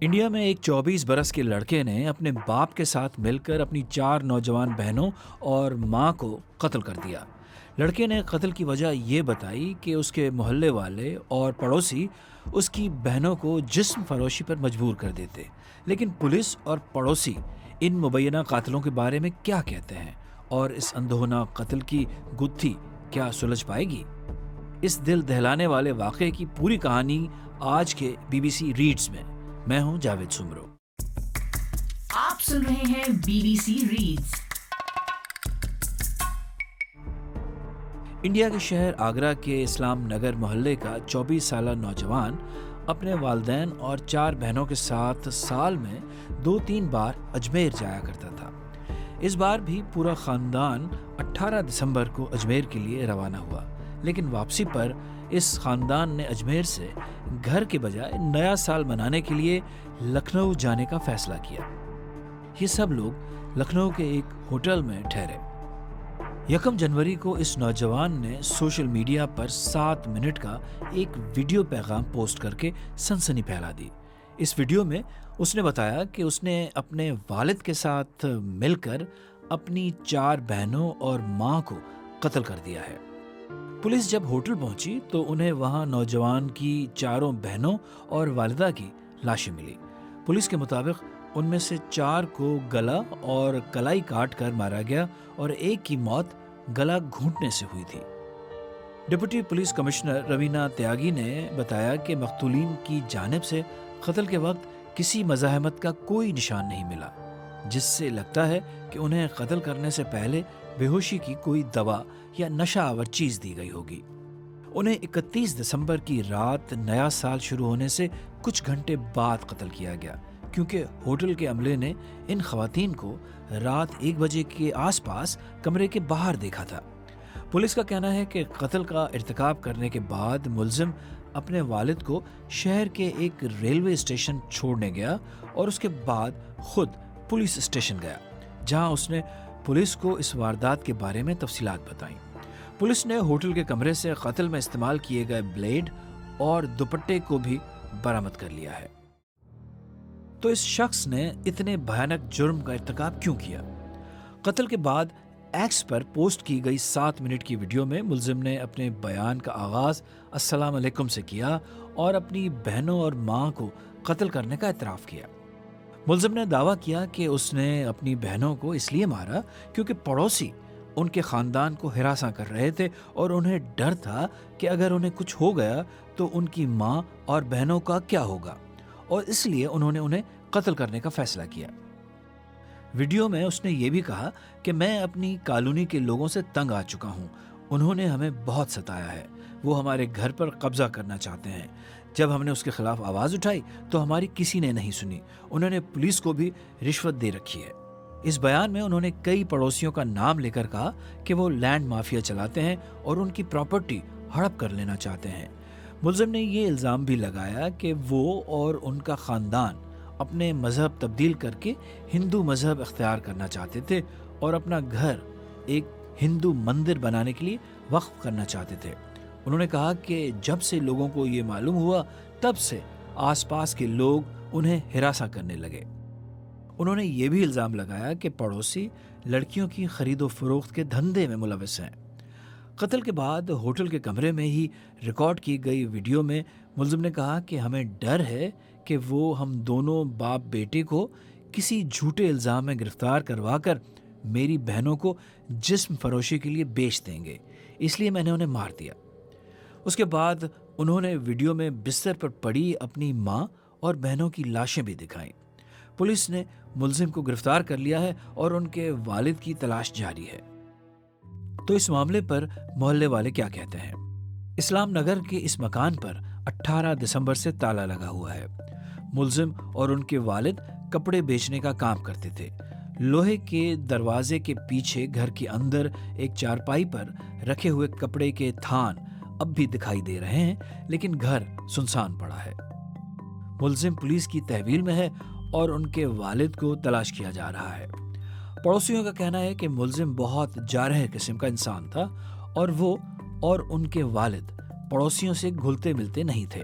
India میں ایک 24 برس کے لڑکے نے اپنے باپ کے ساتھ مل کر اپنی 4 نوجوان بہنوں اور ماں کو قتل کر دیا۔ لڑکے نے قتل کی وجہ یہ بتائی کہ اس کے محلے والے اور پڑوسی اس کی بہنوں کو جسم فروشی پر مجبور کر دیتے۔ لیکن پولیس اور پڑوسی ان مبینہ قاتلوں کے بارے میں کیا کہتے ہیں، اور اس اندھونا قتل کی گتھی کیا سلجھ پائے گی؟ اس دل دہلانے والے واقعے کی پوری کہانی آج کے BBC ریڈز میں۔ میں ہوں جاوید سمرو۔ آپ سن رہے ہیں BBC ریڈز۔ انڈیا کے شہر آگرہ کے اسلام نگر محلے کا 24 سالہ نوجوان اپنے والدین اور 4 بہنوں کے ساتھ سال میں 2-3 بار اجمیر جایا کرتا تھا۔ اس بار بھی پورا خاندان 18 دسمبر کو اجمیر کے لیے روانہ ہوا، لیکن واپسی پر اس خاندان نے اجمیر سے گھر کے بجائے نیا سال منانے کے لیے لکھنؤ جانے کا فیصلہ کیا۔ یہ سب لوگ لکھنؤ کے ایک ہوٹل میں ٹھہرے۔ 1 جنوری کو اس نوجوان نے سوشل میڈیا پر 7 منٹ کا ایک ویڈیو پیغام پوسٹ کر کے سنسنی پھیلا دی۔ اس ویڈیو میں اس نے بتایا کہ اس نے اپنے والد کے ساتھ مل کر اپنی 4 بہنوں اور ماں کو قتل کر دیا ہے۔ پولیس جب ہوٹل پہنچی تو انہیں وہاں نوجوان کی 4 بہنوں اور والدہ کی لاشیں ملی۔ پولیس کے مطابق ان میں سے 4 کو گلا اور کلائی کاٹ کر مارا گیا اور ایک کی موت گلا گھونٹنے سے ہوئی تھی۔ Deputy police commissioner Raveena Tyagi نے بتایا کہ مقتولین کی جانب سے قتل کے وقت کسی مزاحمت کا کوئی نشان نہیں ملا، جس سے لگتا ہے کہ انہیں قتل کرنے سے پہلے بے ہوشی کی کوئی دوا یا نشہ آور چیز دی گئی ہوگی۔ انہیں 31 دسمبر کی رات نیا سال شروع ہونے سے کچھ گھنٹے بعد قتل کیا گیا، کیونکہ ہوٹل کے عملے نے ان خواتین کو رات 1 بجے کے آس پاس کمرے کے باہر دیکھا تھا۔ پولیس کا کہنا ہے کہ قتل کا ارتکاب کرنے کے بعد ملزم اپنے والد کو شہر کے ایک ریلوے اسٹیشن چھوڑنے گیا اور اس کے بعد خود پولیس اسٹیشن گیا، جہاں اس نے پولیس کو اس واردات کے بارے میں تفصیلات بتائیں۔ پولیس نے ہوٹل کے کمرے سے قتل میں استعمال کیے گئے بلیڈ اور دوپٹے کو بھی برآمد کر لیا ہے۔ تو اس شخص نے اتنے بھیانک جرم کا ارتکاب کیوں کیا؟ قتل کے بعد ایکس پر پوسٹ کی گئی 7 منٹ کی ویڈیو میں ملزم نے اپنے بیان کا آغاز السلام علیکم سے کیا اور اپنی بہنوں اور ماں کو قتل کرنے کا اعتراف کیا۔ ملزم نے دعویٰ کیا کہ اس نے اپنی بہنوں کو اس لیے مارا کیونکہ پڑوسی ان کے خاندان کو ہراساں کر رہے تھے اور انہیں ڈر تھا کہ اگر انہیں کچھ ہو گیا تو ان کی ماں اور بہنوں کا کیا ہوگا، اور اس لیے انہوں نے انہیں قتل کرنے کا فیصلہ کیا۔ ویڈیو میں اس نے یہ بھی کہا کہ میں اپنی کالونی کے لوگوں سے تنگ آ چکا ہوں، انہوں نے ہمیں بہت ستایا ہے، وہ ہمارے گھر پر قبضہ کرنا چاہتے ہیں۔ جب ہم نے اس کے خلاف آواز اٹھائی تو ہماری کسی نے نہیں سنی، انہوں نے پولیس کو بھی رشوت دے رکھی ہے۔ اس بیان میں انہوں نے کئی پڑوسیوں کا نام لے کر کہا کہ وہ لینڈ مافیا چلاتے ہیں اور ان کی پراپرٹی ہڑپ کر لینا چاہتے ہیں۔ ملزم نے یہ الزام بھی لگایا کہ وہ اور ان کا خاندان اپنے مذہب تبدیل کر کے ہندو مذہب اختیار کرنا چاہتے تھے اور اپنا گھر ایک ہندو مندر بنانے کے لیے وقف کرنا چاہتے تھے۔ انہوں نے کہا کہ جب سے لوگوں کو یہ معلوم ہوا تب سے آس پاس کے لوگ انہیں ہراساں کرنے لگے۔ انہوں نے یہ بھی الزام لگایا کہ پڑوسی لڑکیوں کی خرید و فروخت کے دھندے میں ملوث ہیں۔ قتل کے بعد ہوٹل کے کمرے میں ہی ریکارڈ کی گئی ویڈیو میں ملزم نے کہا کہ ہمیں ڈر ہے کہ وہ ہم دونوں باپ بیٹے کو کسی جھوٹے الزام میں گرفتار کروا کر میری بہنوں کو جسم فروشی کے لیے بیچ دیں گے، اس لیے میں نے انہیں مار دیا۔ اس کے بعد انہوں نے ویڈیو میں بستر پر پڑی اپنی ماں اور بہنوں کی لاشیں بھی دکھائیں۔ پولیس نے ملزم کو گرفتار کر لیا ہے اور ان کے والد کی تلاش جاری ہے۔ تو اس معاملے پر محلے والے کیا کہتے ہیں؟ اسلام نگر کے اس مکان پر 18 دسمبر سے تالا لگا ہوا ہے۔ ملزم اور ان کے والد کپڑے بیچنے کا کام کرتے تھے۔ لوہے کے دروازے کے پیچھے گھر کے اندر ایک چارپائی پر رکھے ہوئے کپڑے کے تھان اب بھی دکھائی دے رہے ہیں، لیکن گھر سنسان پڑا ہے۔ ملزم پولیس کی تحویل میں ہے اور ان کے والد کو تلاش کیا جا رہا ہے۔ پڑوسیوں کا کہنا ہے کہ ملزم بہت جارح قسم کا انسان تھا اور وہ اور ان کے والد پڑوسیوں سے گھلتے ملتے نہیں تھے۔